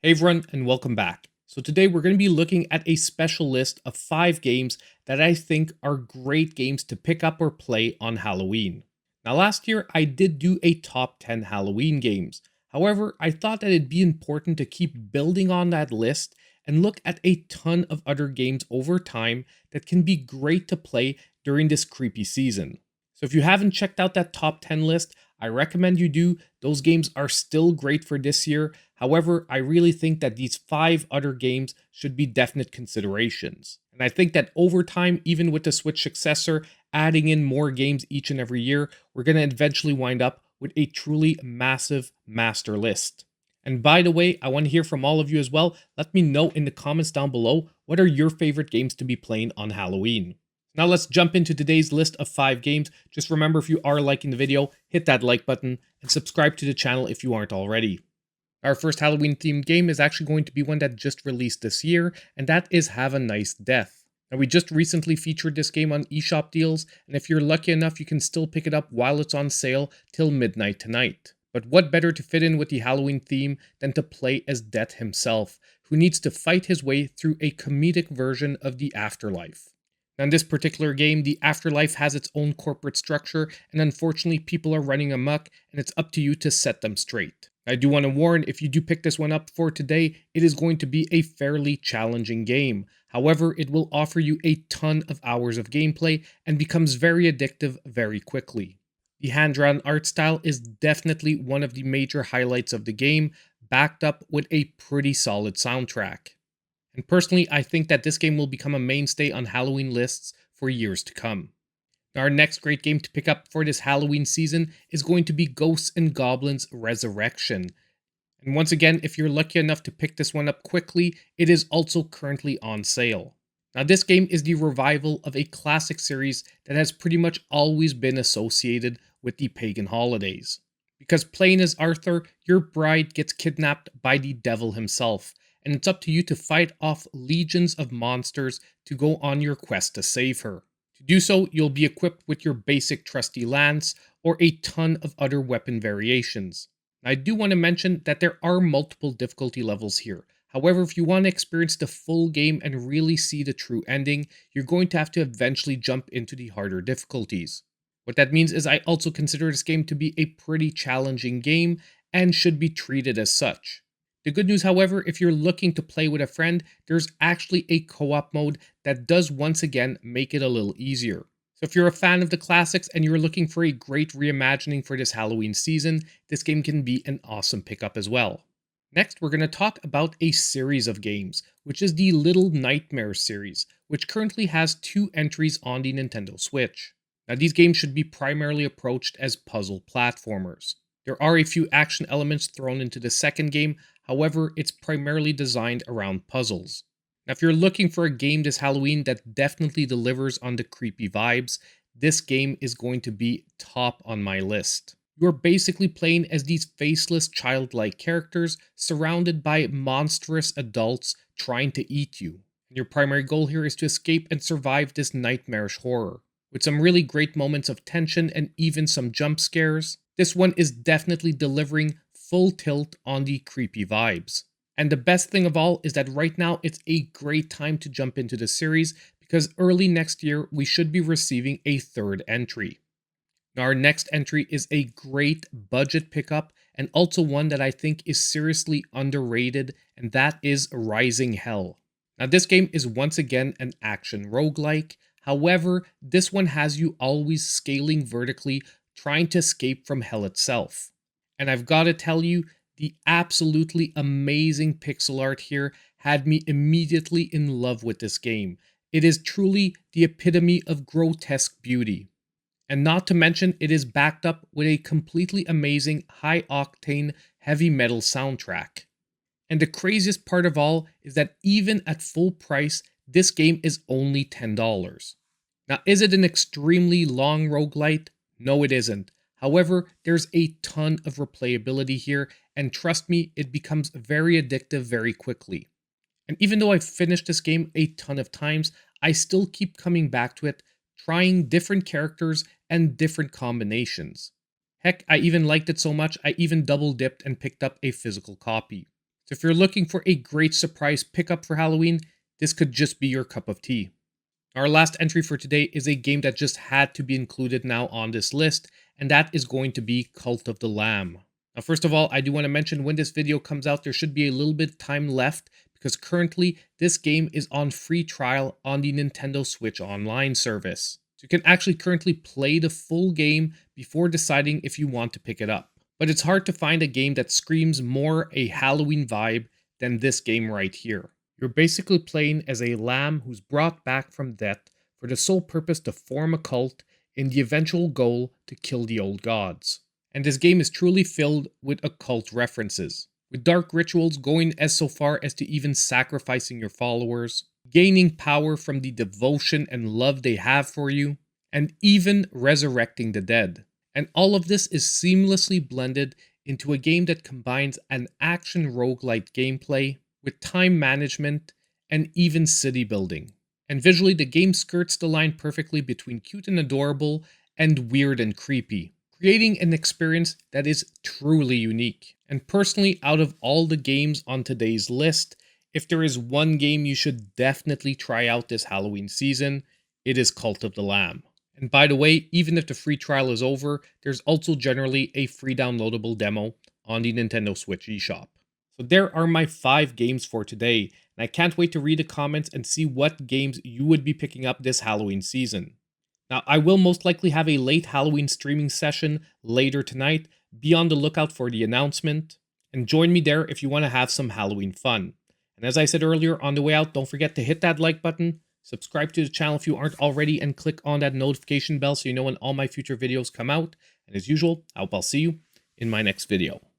Hey everyone, and welcome back. So today we're going to be looking at a special list of 5 games that I think are great games to pick up or play on Halloween. Now last year I did do a top 10 Halloween games. However, I thought that it'd be important to keep building on that list and look at a ton of other games over time that can be great to play during this creepy season. So if you haven't checked out that top 10 list, I recommend you do. Those games are still great for this year. However, I really think that these 5 other games should be definite considerations. And I think that over time, even with the Switch successor, adding in more games each and every year, we're going to eventually wind up with a truly massive master list. And by the way, I want to hear from all of you as well. Let me know in the comments down below, what are your favorite games to be playing on Halloween? Now let's jump into today's list of 5 games. Just remember, if you are liking the video, hit that like button and subscribe to the channel if you aren't already. Our first Halloween themed game is actually going to be one that just released this year, and that is Have a Nice Death. Now we just recently featured this game on eSHOP deals, and if you're lucky enough, you can still pick it up while it's on sale till midnight tonight. But what better to fit in with the Halloween theme than to play as Death himself, who needs to fight his way through a comedic version of the afterlife. Now in this particular game, the afterlife has its own corporate structure, and unfortunately people are running amok, and it's up to you to set them straight. I do want to warn, if you do pick this one up for today, it is going to be a fairly challenging game. However, it will offer you a ton of hours of gameplay and becomes very addictive very quickly. The hand-drawn art style is definitely one of the major highlights of the game, backed up with a pretty solid soundtrack. And personally, I think that this game will become a mainstay on Halloween lists for years to come. Our next great game to pick up for this Halloween season is going to be Ghosts and Goblins Resurrection. And once again, if you're lucky enough to pick this one up quickly, it is also currently on sale. Now this game is the revival of a classic series that has pretty much always been associated with the pagan holidays. Because playing as Arthur, your bride gets kidnapped by the devil himself, and it's up to you to fight off legions of monsters to go on your quest to save her. To do so, you'll be equipped with your basic trusty lance or a ton of other weapon variations. I do want to mention that there are multiple difficulty levels here. However, if you want to experience the full game and really see the true ending, you're going to have to eventually jump into the harder difficulties. What that means is I also consider this game to be a pretty challenging game and should be treated as such. The good news, however, if you're looking to play with a friend, there's actually a co-op mode that does once again make it a little easier. So if you're a fan of the classics and you're looking for a great reimagining for this Halloween season, this game can be an awesome pickup as well. Next, we're going to talk about a series of games, which is the Little Nightmares series, which currently has 2 entries on the Nintendo Switch. Now these games should be primarily approached as puzzle platformers. There are a few action elements thrown into the second game, however, it's primarily designed around puzzles. Now, if you're looking for a game this Halloween that definitely delivers on the creepy vibes, this game is going to be top on my list. You're basically playing as these faceless childlike characters surrounded by monstrous adults trying to eat you. And your primary goal here is to escape and survive this nightmarish horror. With some really great moments of tension and even some jump scares, this one is definitely delivering full tilt on the creepy vibes. And the best thing of all is that right now it's a great time to jump into the series because early next year we should be receiving a 3rd entry. Now our next entry is a great budget pickup and also one that I think is seriously underrated, and that is Rising Hell. Now this game is once again an action roguelike. However, this one has you always scaling vertically, trying to escape from hell itself. And I've got to tell you, the absolutely amazing pixel art here had me immediately in love with this game. It is truly the epitome of grotesque beauty. And not to mention, it is backed up with a completely amazing high-octane heavy metal soundtrack. And the craziest part of all is that even at full price, this game is only $10. Now, is it an extremely long roguelite? No, it isn't. However, there's a ton of replayability here, and trust me, it becomes very addictive very quickly. And even though I've finished this game a ton of times, I still keep coming back to it, trying different characters and different combinations. Heck, I even liked it so much, I even double dipped and picked up a physical copy. So if you're looking for a great surprise pickup for Halloween, this could just be your cup of tea. Our last entry for today is a game that just had to be included now on this list, and that is going to be Cult of the Lamb. Now, first of all, I do want to mention when this video comes out, there should be a little bit of time left because currently this game is on free trial on the Nintendo Switch Online service. So you can actually currently play the full game before deciding if you want to pick it up. But it's hard to find a game that screams more a Halloween vibe than this game right here. You're basically playing as a lamb who's brought back from death for the sole purpose to form a cult in the eventual goal to kill the old gods. And this game is truly filled with occult references, with dark rituals going as so far as to even sacrificing your followers, gaining power from the devotion and love they have for you, and even resurrecting the dead. And all of this is seamlessly blended into a game that combines an action roguelite gameplay with time management and even city building. And visually, the game skirts the line perfectly between cute and adorable and weird and creepy, creating an experience that is truly unique. And personally, out of all the games on today's list, if there is one game you should definitely try out this Halloween season, it is Cult of the Lamb. And by the way, even if the free trial is over, there's also generally a free downloadable demo on the Nintendo Switch eShop. So there are my 5 games for today, and I can't wait to read the comments and see what games you would be picking up this Halloween season. Now, I will most likely have a late Halloween streaming session later tonight. Be on the lookout for the announcement, and join me there if you want to have some Halloween fun. And as I said earlier, on the way out, don't forget to hit that like button, subscribe to the channel if you aren't already, and click on that notification bell so you know when all my future videos come out. And as usual, I hope I'll see you in my next video.